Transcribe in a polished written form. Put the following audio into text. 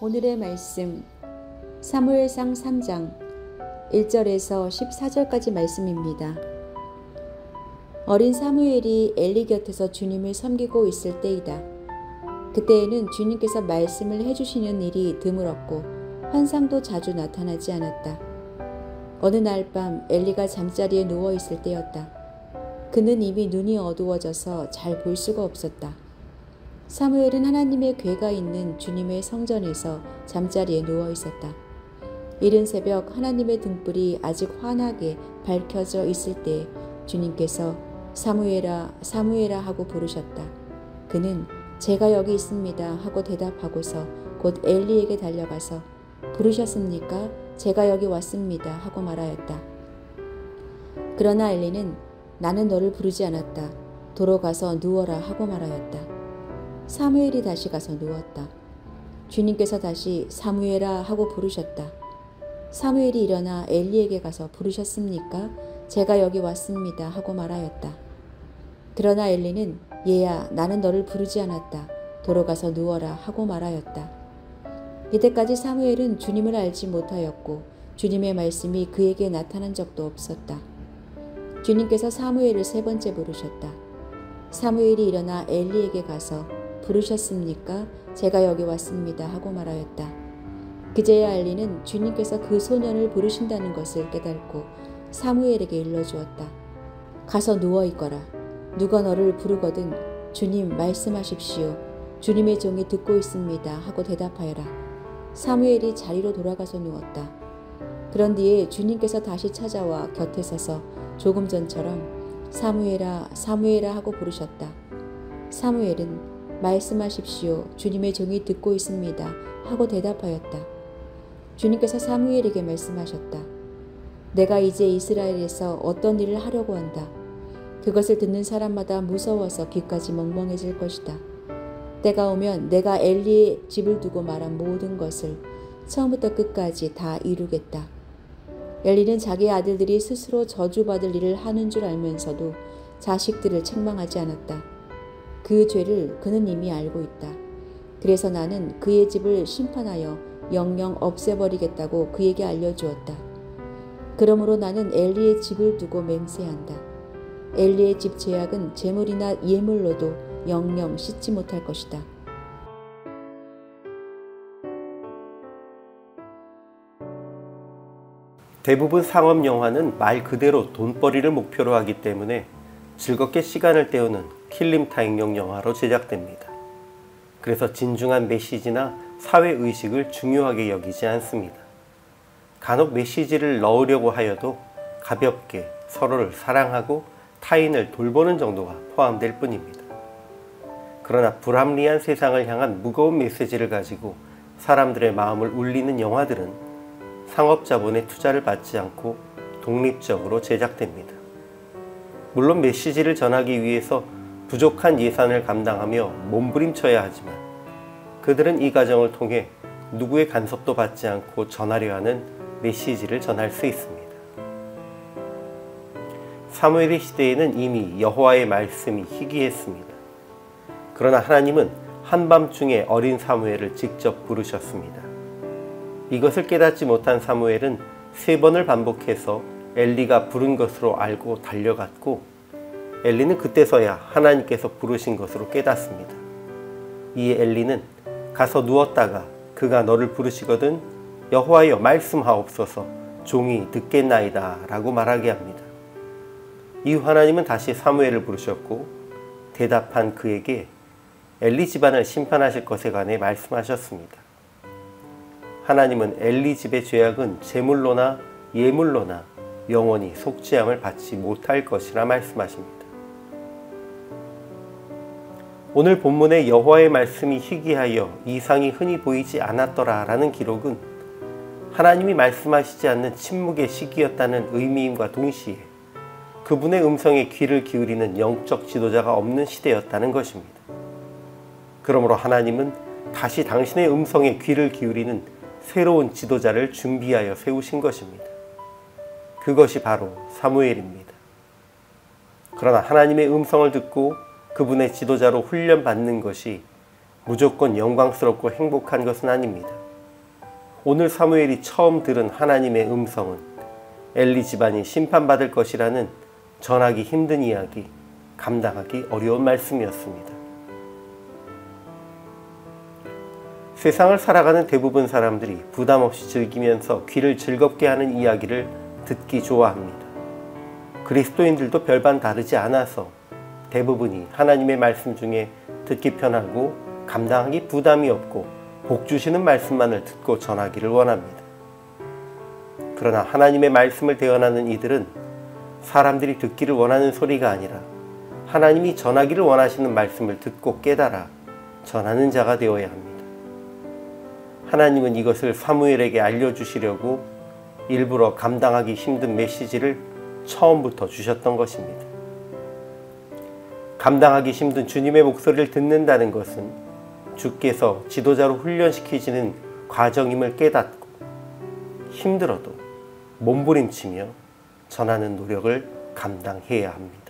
오늘의 말씀 사무엘상 3장 1절에서 14절까지 말씀입니다. 어린 사무엘이 엘리 곁에서 주님을 섬기고 있을 때이다. 그때에는 주님께서 말씀을 해주시는 일이 드물었고 환상도 자주 나타나지 않았다. 어느 날 밤 엘리가 잠자리에 누워 있을 때였다. 그는 이미 눈이 어두워져서 잘 볼 수가 없었다. 사무엘은 하나님의 궤가 있는 주님의 성전에서 잠자리에 누워 있었다. 이른 새벽 하나님의 등불이 아직 환하게 밝혀져 있을 때 주님께서 사무엘아, 사무엘아 하고 부르셨다. 그는 제가 여기 있습니다 하고 대답하고서 곧 엘리에게 달려가서 부르셨습니까? 제가 여기 왔습니다 하고 말하였다. 그러나 엘리는 나는 너를 부르지 않았다. 도로 가서 누워라 하고 말하였다. 사무엘이 다시 가서 누웠다. 주님께서 다시 사무엘아 하고 부르셨다. 사무엘이 일어나 엘리에게 가서 부르셨습니까? 제가 여기 왔습니다 하고 말하였다. 그러나 엘리는 얘야 나는 너를 부르지 않았다. 도로 가서 누워라 하고 말하였다. 이때까지 사무엘은 주님을 알지 못하였고 주님의 말씀이 그에게 나타난 적도 없었다. 주님께서 사무엘을 3번째 부르셨다. 사무엘이 일어나 엘리에게 가서 부르셨습니까? 제가 여기 왔습니다 하고 말하였다. 그제야 엘리는 주님께서 그 소년을 부르신다는 것을 깨닫고 사무엘에게 일러주었다. 가서 누워있거라. 누가 너를 부르거든 주님 말씀하십시오. 주님의 종이 듣고 있습니다 하고 대답하여라. 사무엘이 자리로 돌아가서 누웠다. 그런 뒤에 주님께서 다시 찾아와 곁에 서서 조금 전처럼 사무엘아 사무엘아 하고 부르셨다. 사무엘은 말씀하십시오. 주님의 종이 듣고 있습니다 하고 대답하였다. 주님께서 사무엘에게 말씀하셨다. 내가 이제 이스라엘에서 어떤 일을 하려고 한다. 그것을 듣는 사람마다 무서워서 귀까지 멍멍해질 것이다. 때가 오면 내가 엘리의 집을 두고 말한 모든 것을 처음부터 끝까지 다 이루겠다. 엘리는 자기 아들들이 스스로 저주받을 일을 하는 줄 알면서도 자식들을 책망하지 않았다. 그 죄를 그는 이미 알고 있다. 그래서 나는 그의 집을 심판하여 영영 없애버리겠다고 그에게 알려주었다. 그러므로 나는 엘리의 집을 두고 맹세한다. 엘리의 집 죄악은 제물이나 예물로도 영영 씻지 못할 것이다. 대부분 상업 영화는 말 그대로 돈벌이를 목표로 하기 때문에 즐겁게 시간을 때우는 킬링타임용 영화로 제작됩니다. 그래서 진중한 메시지나 사회의식을 중요하게 여기지 않습니다. 간혹 메시지를 넣으려고 하여도 가볍게 서로를 사랑하고 타인을 돌보는 정도가 포함될 뿐입니다. 그러나 불합리한 세상을 향한 무거운 메시지를 가지고 사람들의 마음을 울리는 영화들은 상업자본의 투자를 받지 않고 독립적으로 제작됩니다. 물론 메시지를 전하기 위해서 부족한 예산을 감당하며 몸부림쳐야 하지만 그들은 이 과정을 통해 누구의 간섭도 받지 않고 전하려 하는 메시지를 전할 수 있습니다. 사무엘의 시대에는 이미 여호와의 말씀이 희귀했습니다. 그러나 하나님은 한밤중에 어린 사무엘을 직접 부르셨습니다. 이것을 깨닫지 못한 사무엘은 3번을 반복해서 엘리가 부른 것으로 알고 달려갔고 엘리는 그때서야 하나님께서 부르신 것으로 깨닫습니다. 이에 엘리는 가서 누웠다가 그가 너를 부르시거든 여호와여 말씀하옵소서 종이 듣겠나이다 라고 말하게 합니다. 이후 하나님은 다시 사무엘을 부르셨고 대답한 그에게 엘리 집안을 심판하실 것에 관해 말씀하셨습니다. 하나님은 엘리 집의 죄악은 제물로나 예물로나 영원히 속죄함을 받지 못할 것이라 말씀하십니다. 오늘 본문의 여호와의 말씀이 희귀하여 이상이 흔히 보이지 않았더라 라는 기록은 하나님이 말씀하시지 않는 침묵의 시기였다는 의미임과 동시에 그분의 음성에 귀를 기울이는 영적 지도자가 없는 시대였다는 것입니다. 그러므로 하나님은 다시 당신의 음성에 귀를 기울이는 새로운 지도자를 준비하여 세우신 것입니다. 그것이 바로 사무엘입니다. 그러나 하나님의 음성을 듣고 그분의 지도자로 훈련받는 것이 무조건 영광스럽고 행복한 것은 아닙니다. 오늘 사무엘이 처음 들은 하나님의 음성은 엘리 집안이 심판받을 것이라는 전하기 힘든 이야기, 감당하기 어려운 말씀이었습니다. 세상을 살아가는 대부분 사람들이 부담 없이 즐기면서 귀를 즐겁게 하는 이야기를 듣기 좋아합니다. 그리스도인들도 별반 다르지 않아서 대부분이 하나님의 말씀 중에 듣기 편하고 감당하기 부담이 없고 복 주시는 말씀만을 듣고 전하기를 원합니다. 그러나 하나님의 말씀을 대언하는 이들은 사람들이 듣기를 원하는 소리가 아니라 하나님이 전하기를 원하시는 말씀을 듣고 깨달아 전하는 자가 되어야 합니다. 하나님은 이것을 사무엘에게 알려주시려고 일부러 감당하기 힘든 메시지를 처음부터 주셨던 것입니다. 감당하기 힘든 주님의 목소리를 듣는다는 것은 주께서 지도자로 훈련시키시는 과정임을 깨닫고 힘들어도 몸부림치며 전하는 노력을 감당해야 합니다.